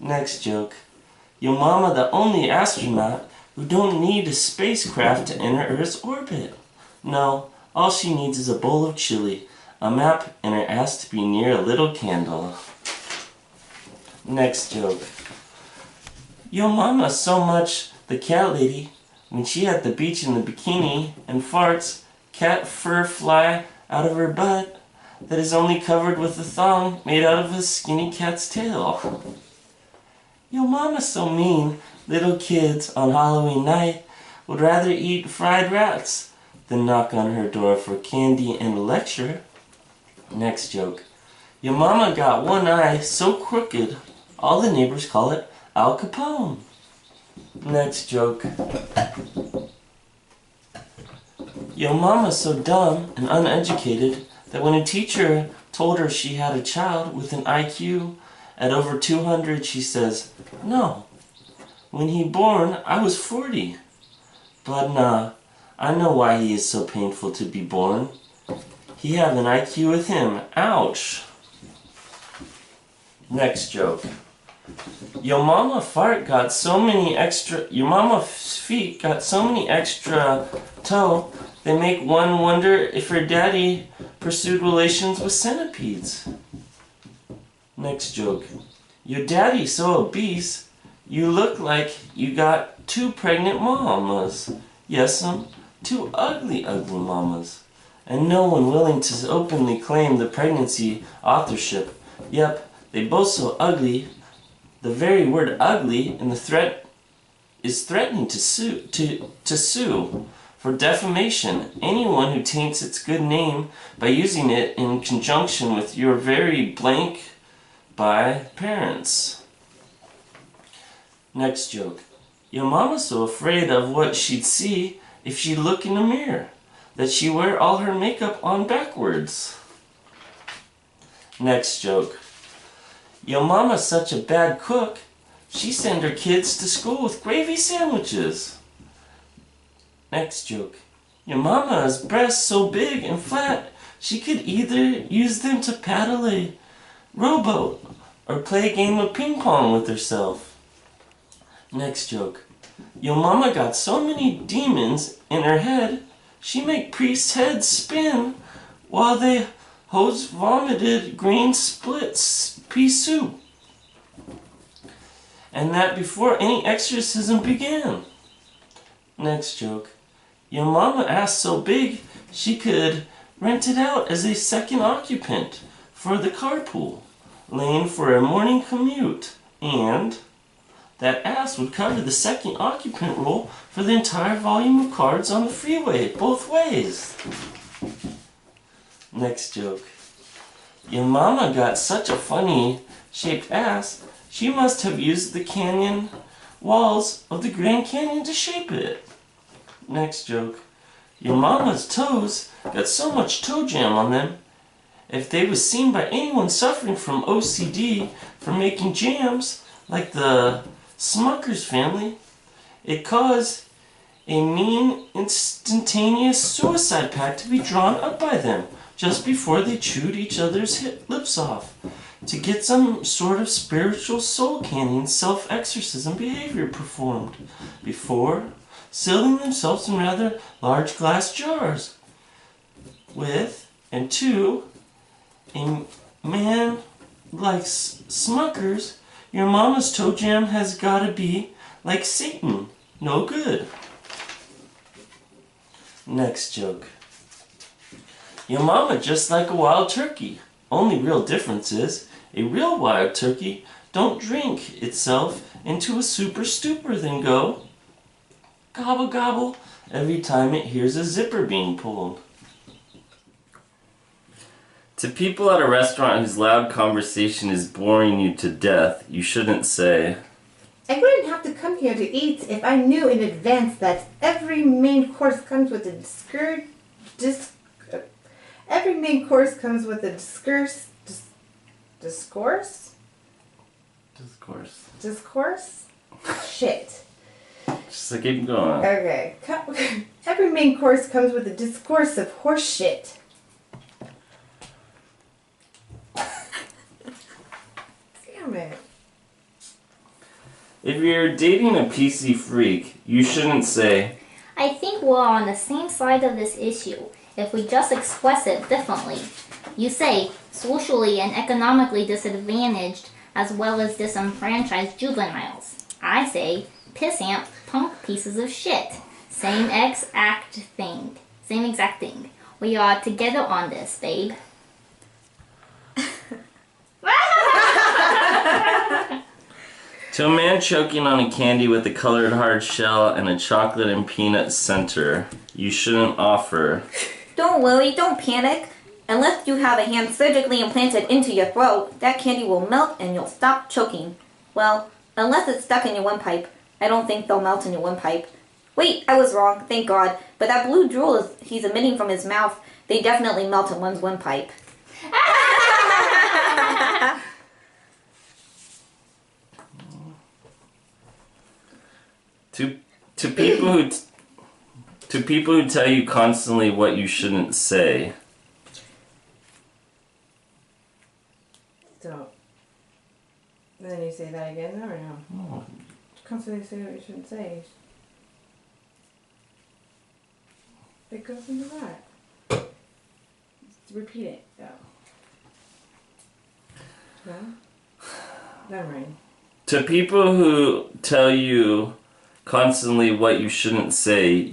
Next joke. Yo mama the only astronaut who don't need a spacecraft to enter Earth's orbit. No, all she needs is a bowl of chili, a map, and her ass to be near a little candle. Next joke. Yo mama so much the cat lady, when she at the beach in the bikini and farts, cat fur fly out of her butt that is only covered with a thong made out of a skinny cat's tail. Yo mama so mean, little kids on Halloween night would rather eat fried rats than knock on her door for candy and a lecture. Next joke. Yo mama got one eye so crooked, all the neighbors call it Al Capone. Next joke. Yo mama so dumb and uneducated that when a teacher told her she had a child with an IQ at over 200, she says, "No, when he born, I was 40. But nah, I know why he is so painful to be born. He have an IQ with him. Ouch." Next joke. Your mama's feet got so many extra toe, they make one wonder if her daddy pursued relations with centipedes. Next joke. Your daddy so obese, you look like you got 2 pregnant mamas. Yes'm, 2 ugly mamas. And no one willing to openly claim the pregnancy authorship. Yep, they both so ugly. The very word ugly in the threat is threatening to sue for defamation anyone who taints its good name by using it in conjunction with your very blank by parents. Next joke. Your mama's so afraid of what she'd see if she look in the mirror that she wear all her makeup on backwards. Next joke. Your mama's such a bad cook, she send her kids to school with gravy sandwiches. Next joke. Your mama's breasts so big and flat, she could either use them to paddle a rowboat or play a game of ping pong with herself. Next joke. Your mama got so many demons in her head, she make priests' heads spin while they hoes vomited green splits pea soup. And that before any exorcism began. Next joke. Your mama ass so big she could rent it out as a second occupant for the carpool lane for a morning commute, and that ass would cover the second occupant role for the entire volume of cars on the freeway, both ways. Next joke. Your mama got such a funny shaped ass, she must have used the canyon walls of the Grand Canyon to shape it. Next joke. Your mama's toes got so much toe jam on them, if they was seen by anyone suffering from OCD for making jams, like the Smuckers family, it caused a mean instantaneous suicide pact to be drawn up by them just before they chewed each other's lips off to get some sort of spiritual soul canyon self-exorcism behavior performed before sealing themselves in rather large glass jars with, and to, a man like Smuckers. Your mama's toe jam has gotta be like Satan, no good. Next joke. Your mama just like a wild turkey. Only real difference is, a real wild turkey don't drink itself into a super stupor then go gobble gobble every time it hears a zipper being pulled. To people at a restaurant whose loud conversation is boring you to death, you shouldn't say, "I wouldn't have to come here to eat if I knew in advance that every main course comes with a discourse. Shit. Just keep going. Okay. Every main course comes with a discourse of horse shit. Damn it. If you're dating a PC freak, you shouldn't say, I think we're on the same side of this issue if we just express it differently. You say, socially and economically disadvantaged as well as disenfranchised juveniles. I say, pissant punk pieces of shit. Same exact thing. We are together on this, babe. to a man choking on a candy with a colored hard shell and a chocolate and peanut center, you shouldn't offer. Don't worry, don't panic. Unless you have a hand surgically implanted into your throat, that candy will melt and you'll stop choking. Well, unless it's stuck in your windpipe. I don't think they'll melt in your windpipe. Wait, I was wrong, thank God. But that blue drool he's emitting from his mouth, they definitely melt in one's windpipe. To people who tell you constantly what you shouldn't say. So, then you say that again, or no? Oh. Constantly say what you shouldn't say. It goes into that. Repeat it. Yeah. No? Never mind. To people who tell you constantly what you shouldn't say,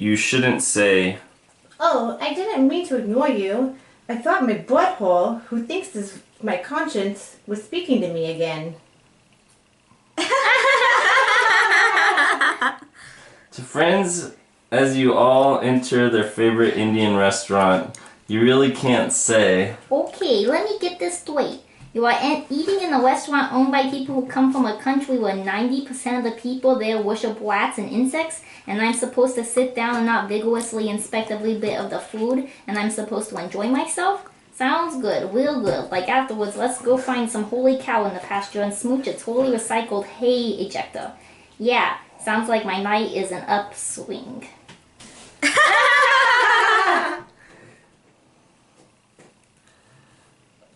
Oh, I didn't mean to ignore you. I thought my butthole, who thinks this my conscience, was speaking to me again. To friends as you all enter their favorite Indian restaurant, you really can't say, Okay, let me get this straight. You are eating in a restaurant owned by people who come from a country where 90% of the people there worship rats and insects, and I'm supposed to sit down and not vigorously inspect every bit of the food, and I'm supposed to enjoy myself? Sounds good, real good. Like afterwards, let's go find some holy cow in the pasture and smooch a totally recycled hay ejector. Yeah, sounds like my night is an upswing.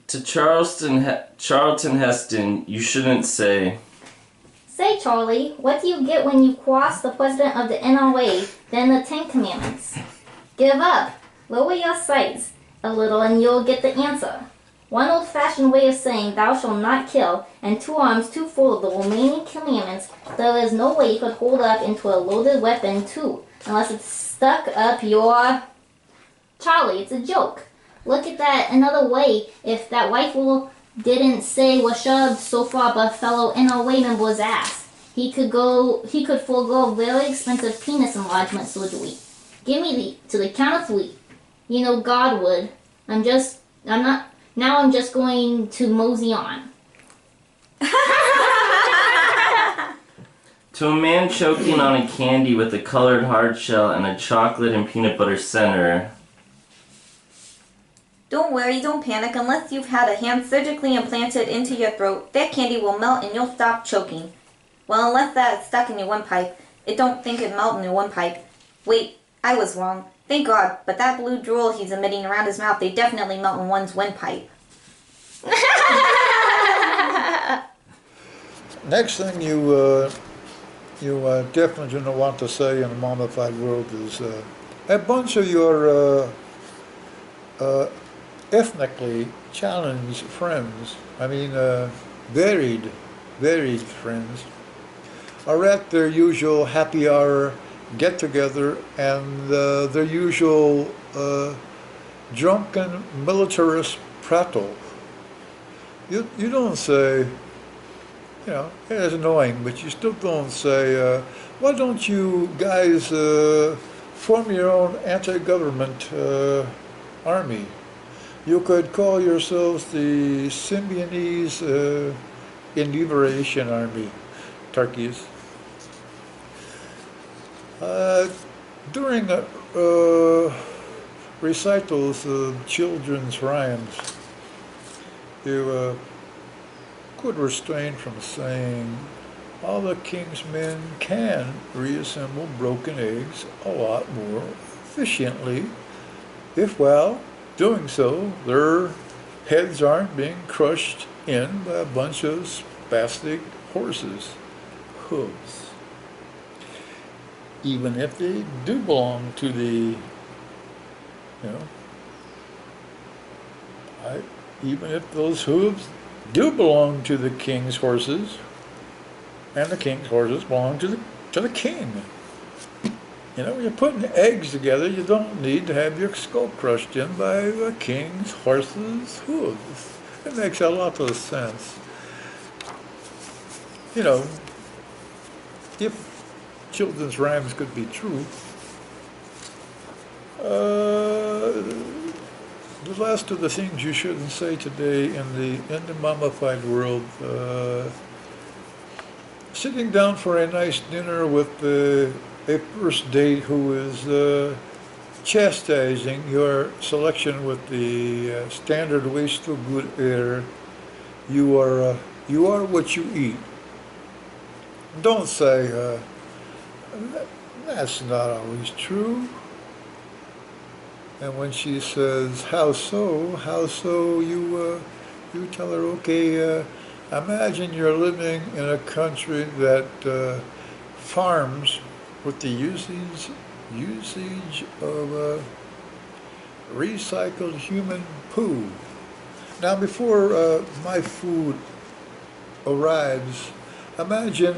to Charlton Heston, you shouldn't say, Say, Charlie, what do you get when you cross the president of the NRA, then the Ten Commandments? Give up. Lower your sights a little and you'll get the answer. One old-fashioned way of saying thou shalt not kill, and 2 arms too full of the remaining commandments, there is no way you could hold up into a loaded weapon too, unless it's stuck up your... Charlie, it's a joke. Look at that another way. If that rifle didn't say was shoved so far up a fellow NRA member's ass, he could forego very expensive penis enlargement surgery. Give me to the count of 3. You know God would. I'm just going to mosey on. to a man choking on a candy with a colored hard shell and a chocolate and peanut butter center, Don't worry, don't panic. Unless you've had a hand surgically implanted into your throat, that candy will melt and you'll stop choking. Well, unless that's stuck in your windpipe. It don't think it melt in your windpipe. Wait, I was wrong. Thank God, but that blue drool he's emitting around his mouth, they definitely melt in one's windpipe. Next thing you definitely do not want to say in a mummified world is a bunch of your ethnically challenged friends, varied friends, are at their usual happy hour get-together and their usual drunken militarist prattle. You don't say, it's annoying, but you still don't say, why don't you guys form your own anti-government army? You could call yourselves the Symbionese Liberation Army, turkeys. During recitals of children's rhymes, you could refrain from saying, all the king's men can reassemble broken eggs a lot more efficiently if, while doing so, their heads aren't being crushed in by a bunch of spastic horses hooves. Even if they do belong to the, even if those hooves do belong to the king's horses, and the king's horses belong to the king. When you're putting eggs together, you don't need to have your skull crushed in by the king's horse's hooves. It makes a lot of sense. If children's rhymes could be true, the last of the things you shouldn't say today in the mummified world, sitting down for a nice dinner with a first date who is chastising your selection with the standard waste of good air. You are what you eat. Don't say that's not always true. And when she says, how so, you tell her, okay, imagine you're living in a country that farms with the usage of recycled human poo. Now before my food arrives, imagine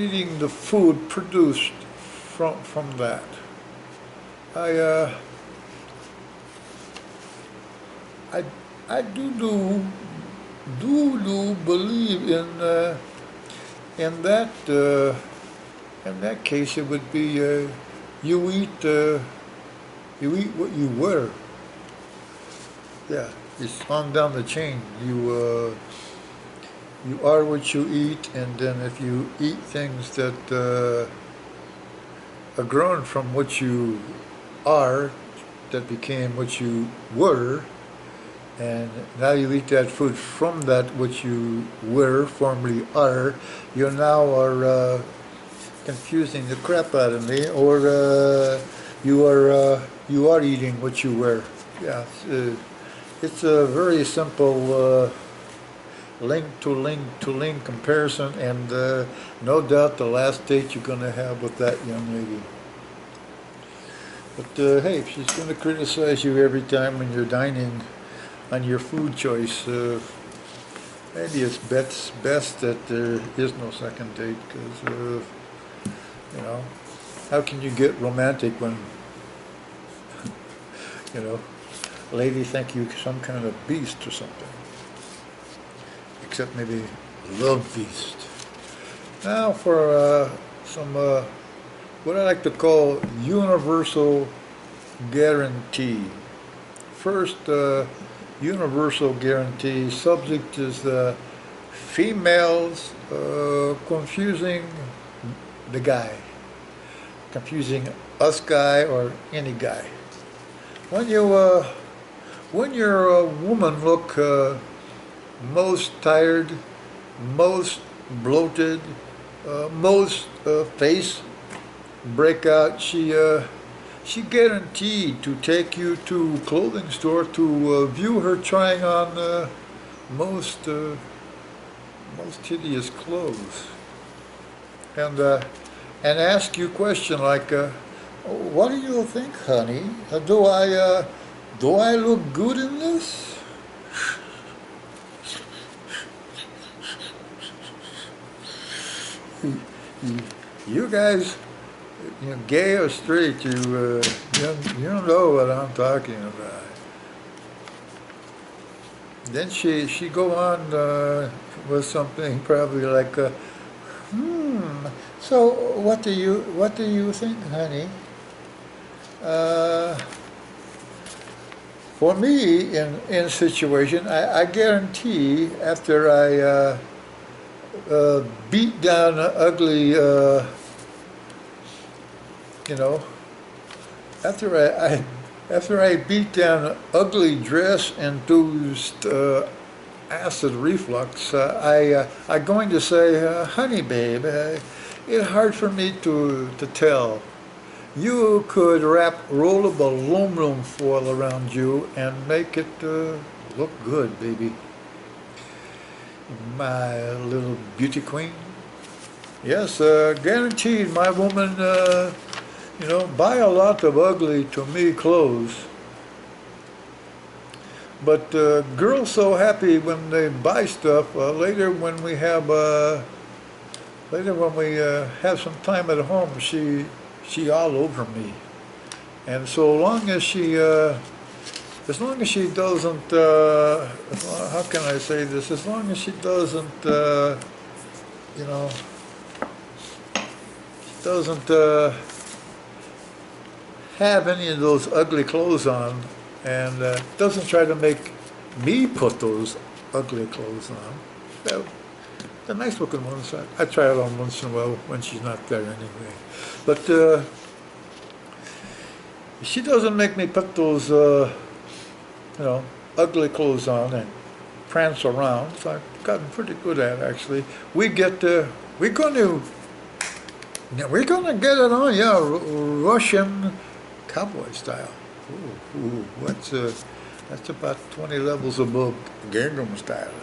eating the food produced from that. I do believe in that case it would be you eat what you wear. Yeah, it's on down the chain. You are what you eat, and then if you eat things that are grown from what you are, that became what you were, and now you eat that food from that which you were, formerly are, you now are confusing the crap out of me, or you are eating what you were. Yeah, it's a very simple link to link comparison, and no doubt the last date you're going to have with that young lady. But hey, if she's going to criticize you every time when you're dining on your food choice, maybe it's best that there is no second date, because how can you get romantic when lady think you some kind of beast or something? Except maybe love beast. Now for some what I like to call universal guarantee. First, universal guarantee subject is females confusing the guy, confusing us guy or any guy. When your woman look most tired, most bloated, most face breakout, she guaranteed to take you to clothing store to view her trying on most hideous clothes, and ask you a question like, what do you think, honey? Do I look good in this? You guys, gay or straight, you know what I'm talking about. Then she go on with something probably like, so what do you think, honey? For me, in situation, I guarantee after I beat down an ugly, after I beat down an ugly dress-induced acid reflux, I'm going to say, honey, babe, it's hard for me to tell. You could wrap rollable aluminum foil around you and make it look good, baby. my little beauty queen. Yes, guaranteed my woman, buy a lot of ugly to me clothes. But girls so happy when they buy stuff. Later when we have some time at home, she all over me. And so long as she doesn't, how can I say this? As long as she doesn't, doesn't have any of those ugly clothes on, and doesn't try to make me put those ugly clothes on. The nice looking ones, I try it on once in a while when she's not there anyway. But she doesn't make me put those, ugly clothes on and prance around. So I've gotten pretty good at it, actually. We're gonna get it on, yeah, Russian cowboy style. Ooh, that's about 20 levels above Gangnam style.